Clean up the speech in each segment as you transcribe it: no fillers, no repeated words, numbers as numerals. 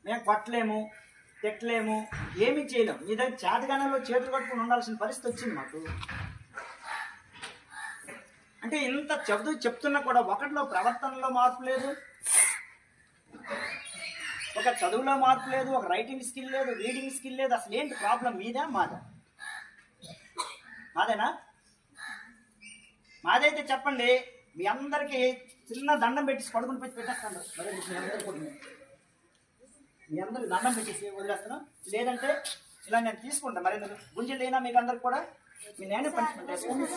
మేము కొట్టలేము, తిట్టలేము, ఏమీ చేయలేము. మీ దగ్గర చేతగానంలో చేతులు కట్టుకుని ఉండాల్సిన పరిస్థితి వచ్చింది మాకు. అంటే ఇంత చెప్తున్నా కూడా ఒకటిలో ప్రవర్తనలో మార్పు లేదు, ఒక చదువులో మార్పు లేదు, ఒక రైటింగ్ స్కిల్ లేదు, రీడింగ్ స్కిల్ లేదు. అసలు ఏంటి ప్రాబ్లం? మీదా మాదా? మాదేనా? మాదైతే చెప్పండి. మీ అందరికీ చిన్న దండం పెట్టేసి పడుకుని పెట్టి పెట్టేస్తాను. మరి మీ అందరికి దండం పెట్టేసి వదిలేస్తాను. లేదంటే ఇలా నేను తీసుకుంటాను. మరి గుంజలు అయినా మీకు అందరికి కూడా మీ నేను పనిష్మెంట్ తీసుకుంటాను.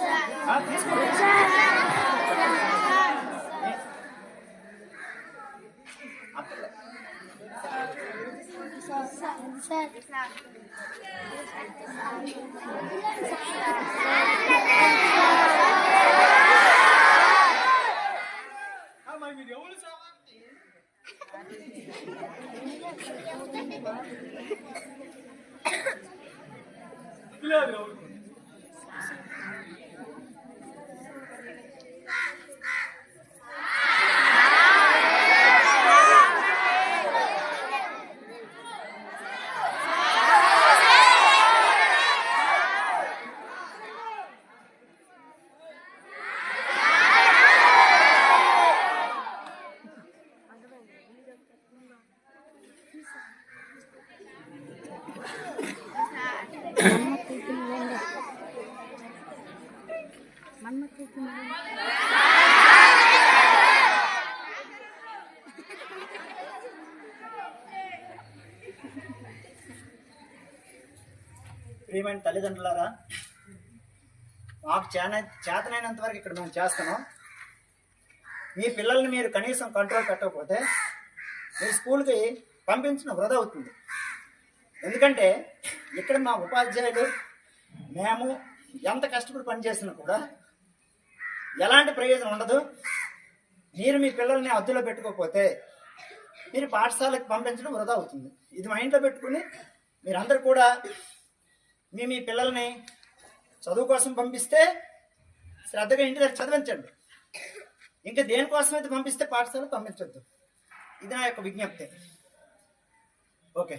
ప్రియమైన తల్లిదండ్రులారా, మాకు చేతనైనంత వరకు ఇక్కడ మేము చేస్తున్నాం. మీ పిల్లల్ని మీరు కనీసం కంట్రోల్ పెట్టకపోతే మీ స్కూల్కి పంపించిన వృధా అవుతుంది. ఎందుకంటే ఇక్కడ మా ఉపాధ్యాయులు మేము ఎంత కష్టపడి పనిచేసినా కూడా ఎలాంటి ప్రయోజనం ఉండదు. మీరు మీ పిల్లల్ని అద్దులో పెట్టుకోకపోతే మీరు పాఠశాలకు పంపించడం వృధా అవుతుంది. ఇది మైండ్లో పెట్టుకుని మీరందరూ కూడా మీ పిల్లల్ని చదువు కోసం పంపిస్తే శ్రద్ధగా ఇంటి దగ్గర చదివించండి. ఇంకా దేనికోసం అయితే పంపిస్తే పాఠశాలకు పంపించొద్దు. ఇది నా యొక్క విజ్ఞప్తి. ఓకే.